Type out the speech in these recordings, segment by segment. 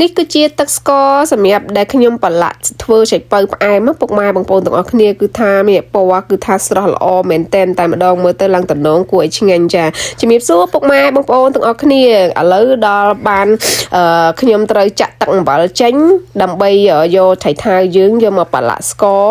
នេះគឺជាទឹកស្ករសម្រាប់ដែលខ្ញុំប្រឡាក់ធ្វើឆៃពៅផ្អែមពុកម៉ែបងប្អូនទាំងអស់គ្នាគឺថាមានពណ៌គឺថាស្រស់ល្អមែនតែនតែម្ដងមើលទៅឡើងតំណងគួរឲ្យឆ្ងាញ់ចាជំរាបសួរពុកម៉ែបងប្អូនទាំងអស់គ្នាឥឡូវដល់បានខ្ញុំត្រូវចាក់ទឹកអំបិលចេញដើម្បីយកថៃថាវយើងយកមកប្រឡាក់ស្ករ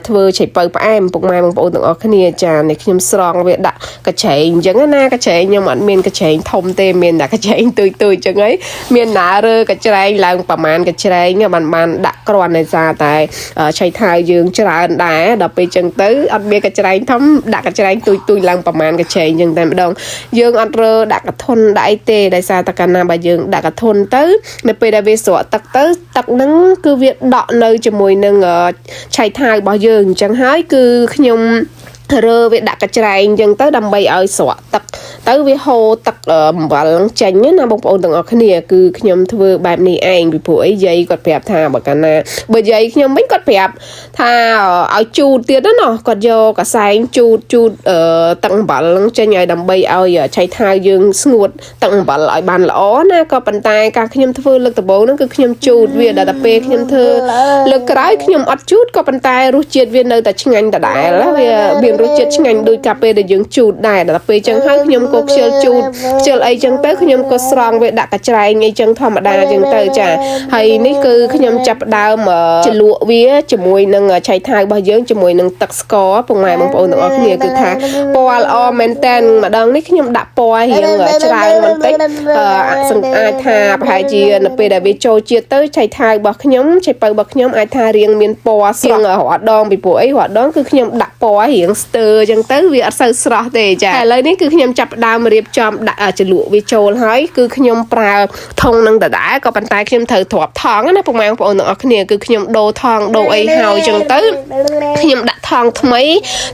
ធ្វើឆៃពៅផ្អែមពុកម៉ែបងប្អូនទាំងអស់គ្នាចានេះខ្ញុំស្រង់វាដាក់កញ្ឆេងអញ្ចឹងណាកញ្ឆេងខ្ញុំអត់មានកញ្ឆេងធំទេមានតែកញ្ឆេងទុយៗអញ្ចឹងហីមានណារើកញ្ច្រែងឡើងប្រមាណកញ្ច្រែងបានដាក់គ្រាន់តែសារតែឆៃថាវយើងច្រើនដែរដល់ពេលចឹងទៅអត់មានកញ្ច្រែងធំដាក់កញ្ច្រែងទុយឡើងប្រមាណកញ្ឆេងចឹងតែម្ដងយើងអត់រើដាក់កធុនដាក់អីទេដោយសារតែកាលណាបើយើងដាក់កធុនទៅនៅពេលដែលវាស្រក់ទឹកទៅទឹកហ្នឹងគឺវាដក់នៅជាមួយនឹងឆៃថាវរបស់យើងអញ្ចឹងហើយគឺខ្ញុំរើវាដាក់កញ្ច្រែងអញ្ចឹងទៅដើម្បីឲ្យស្រក់ទឹកទៅវាហូរទឹកអំបិលចេញណាបងប្អូនទាំងអស់គ្នាគឺខ្ញុំធ្វើបែបនេះឯងពីព្រោះអីយាយគាត់ប្រាប់ថាបើកាលណាបើយាយខ្ញុំវិញគាត់ប្រាប់ថាឲ្យជូតទៀតណាគាត់យកកសែងជូតទឹកអំបិលចេញឲ្យដើម្បីឲ្យឆៃថាវយើងស្ងួតទឹកអំបិលឲ្យបានល្អណាក៏ប៉ុន្តែការខ្ញុំធ្វើលើកដំបូងហ្នឹងគឺខ្ញុំជូតវាដល់តែពេលខ្ញុំធ្វើលើកក្រោយខ្ញុំអត់ជូតក៏ប៉ុន្តែរសជាតិវានៅតែឆ្ងាញ់ដដែលវាមានរសជាតិឆ្ងាញ់ដូចកាលពេលដែលយើងជូតដែរដល់ពេលចឹងហើយខ្ញុំក៏ខ្ជិលជូតខ្ជិលអីចឹងទៅខ្ញុំក៏ស្រង់វាដាក់កញ្ច្រែងអីចឹងធម្មតាចឹងទៅចាហើយនេះគឺខ្ញុំចាប់ផ្ដើមជ្រលក់វាជាមួយនឹងឆៃថាវរបស់យើងជាមួយនឹងទឹកស្ករពុកម៉ែបងប្អូនទាំងអស់គ្នាគឺថាពណ៌ល្អមែនតែនម្ដងនេះខ្ញុំដាក់ពណ៌រៀងច្រើនបន្តិចអាចថាប្រហែលជានៅពេលដែលវាចូលជាតិទៅឆៃថាវរបស់ខ្ញុំឆៃពៅរបស់ខ្ញុំអាចថារៀងមានពណ៌ស្រស់រាល់ដងពីព្រោះអីរាល់ដងគឺខ្ញុំដាក់ពណ៌រៀងស្ទើរចឹងទៅវាអត់សូវស្រស់ទេចាឥឡូវនេះគឺខ្ញុំចាប់ផ្ដើមរៀបចំដាក់ជ្រលក់វាចូលហើយគឺខ្ញុំប្រើថងនឹងដដែលក៏ប៉ុន្តែខ្ញុំត្រូវទ្រាប់ថងណាពុកម៉ែបងប្អូនទាំងអស់គ្នាគឺខ្ញុំដូរថងដូរអីហើយចឹងទៅខ្ញុំដាក់ថងថ្មី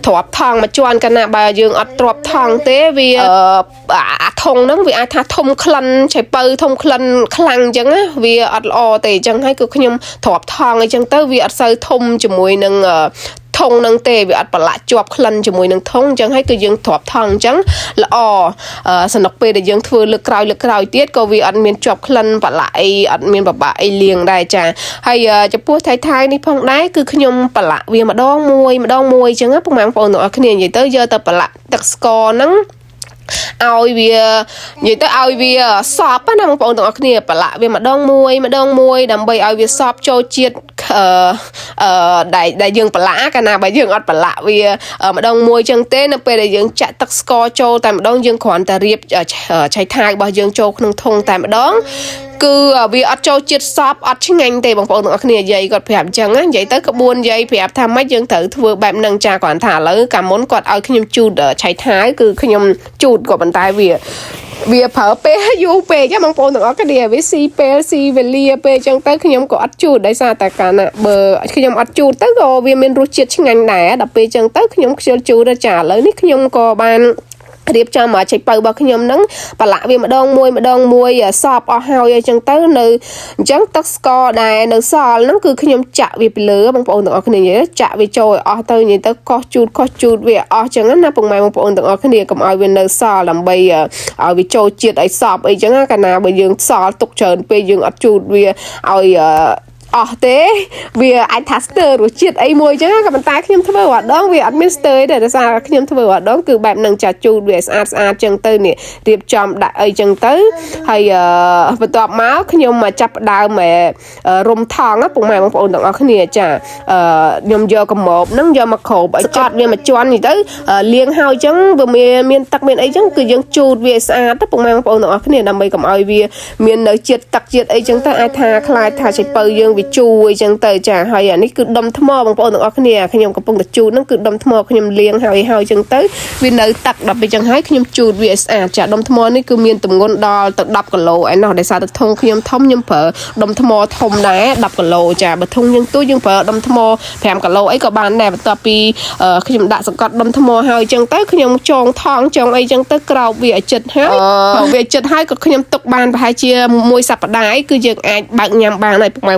ទ្រាប់ថងមួយជាន់កាលណាបើយើងអត់ទ្រាប់ថងទេវាអាថងហ្នឹងវាអាចថាធំក្លិនឆៃពៅធំក្លិនខ្លាំងចឹងណាវាអត់ល្អទេចឹងហើយគឺខ្ញុំទ្រាប់ថងអីចឹងទៅវាអត់សូវធំជាមួយនឹងថងនឹងទេវាអត់ប្រឡាក់ជាប់ក្លិនជាមួយនឹងថងអញ្ចឹងហើយគឺយើងទ្រាប់ថងអញ្ចឹងល្អសំណុកពេលដែលយើងធ្វើលើកក្រោយទៀតក៏វាអត់មានជាប់ក្លិនប្រឡាក់អីអត់មានបបាក់អីលាងដែរចាហើយចំពោះថៃនេះផងដែរគឺខ្ញុំប្រឡាក់វាម្ដងមួយអញ្ចឹងពុកម៉ែបងប្អូនទាំងអស់គ្នានិយាយទៅយកទៅប្រឡាក់ទឹកស្ករហ្នឹងឲ្យវានិយាយទៅឲ្យវាសប់ណាបងប្អូនទាំងអស់គ្នាប្រឡាក់វាម្ដងមួយដើម្បីឲ្យវាសប់ចូលជាតិដែលយើងប្រឡាក់កាលណាបើយើងអត់ប្រឡាក់វាម្ដងមួយចឹងទេនៅពេលដែលយើងចាក់ទឹកស្ករចូលតែម្ដងយើងគ្រាន់តែរៀបឆៃថាវរបស់យើងចូលក្នុងធុងតែម្ដងគឺវាអត់ចូលជាតិសពអត់ឆ្ងាញ់ទេបងប្អូនទាំងអស់គ្នាយាយគាត់ប្រាប់អញ្ចឹងណានិយាយទៅក្បួនយាយប្រាប់ថាម៉េចយើងត្រូវធ្វើបែបហ្នឹងចាគ្រាន់ថាឥឡូវកាលមុនគាត់ឲ្យខ្ញុំជូតឆៃថាវគឺខ្ញុំជូតក៏ប៉ុន្តែវាប្រើពេលយូរពេកបងប្អូនទាំងអស់គ្នាវាស៊ីពេលស៊ីវេលាពេកអញ្ចឹងទៅខ្ញុំក៏អត់ជូតដោយសារតែកាលណាបើខ្ញុំអត់ជូតទៅក៏វាមានរសជាតិឆ្ងាញ់ដែរដល់ពេលអញ្ចឹងទៅខ្ញុំខ្ជិលជូតចាឥឡូវនេះខ្ញុំក៏បានរៀបចំឆៃពៅរបស់ខ្ញុំហ្នឹងប្រឡាក់វាម្ដងមួយសពអស់ហើយអញ្ចឹងទៅនៅអញ្ចឹងទឹកស្ករដែលនៅសល់ហ្នឹងគឺខ្ញុំចាក់វាពីលើបងប្អូនទាំងអស់គ្នាចាក់វាចូលឲ្យអស់ទៅនិយាយទៅកោសជូតវាអស់អញ្ចឹងណាពុកម៉ែបងប្អូនទាំងអស់គ្នាកុំឲ្យវានៅសល់ដើម្បីឲ្យវាចូលជាតិឲ្យសពអីចឹងណាកាលណាបើយើងសល់ទុកច្រើនពេកយើងអត់ជូតវាឲ្យអស់ទេវាអាចថាស្ទើររសជាតិអីមួយចឹងក៏ប៉ុន្តែខ្ញុំធ្វើរាល់ដងវាអត់មានស្ទើរទេដោយសារខ្ញុំធ្វើរាល់ដងគឺបែបហ្នឹងចាជូតវាស្អាតចឹងទៅនេះរៀបចំដាក់អីចឹងទៅហើយបន្ទាប់មកខ្ញុំមកចាប់ផ្ដើមរុំថងពុកម៉ែបងប្អូនទាំងអស់គ្នាចាខ្ញុំយកកម៉ូបហ្នឹងយកមកគ្របឲ្យស្កត់វាមួយជាន់នេះទៅលាងហើយចឹងវាមានទឹកមានអីចឹងគឺយើងជូតវាស្អាតទៅពុកម៉ែបងប្អូនទាំងអស់គ្នាដើម្បីកុំឲ្យវាមាននៅជាតិទឹកជាតិអីចឹងទៅអាចថាខ្លាចថាឆៃពៅយើងវាជូរអីចឹងទៅចាហើយអានេះគឺដុំថ្មបងប្អូនទាំងអស់គ្នាខ្ញុំកំពុងតែជូតហ្នឹងគឺដុំថ្មខ្ញុំលាងហើយចឹងទៅវានៅទឹកដល់ពេលចឹងហើយខ្ញុំជូតវាស្អាតចាដុំថ្មនេះគឺមានទម្ងន់ដល់ទៅ10គីឡូឯណោះដោយសារតែធុងខ្ញុំធំខ្ញុំប្រើដុំថ្មធំដែរ10គីឡូចាបើធុងយើងទូយើងប្រើដុំថ្ម5គីឡូអីក៏បានដែរបន្ទាប់ពីខ្ញុំដាក់សង្កត់ដុំថ្មហើយចឹងទៅខ្ញុំចងថងចងអីចឹងទៅក្រោបវាឲ្យជិតហើយវាជិតហើយក៏ខ្ញុំទុកបានប្រហែលជាមួយសប្តាហ៍គឺយើងអាចបើកញ៉ាំបានហើយពុកម៉ែ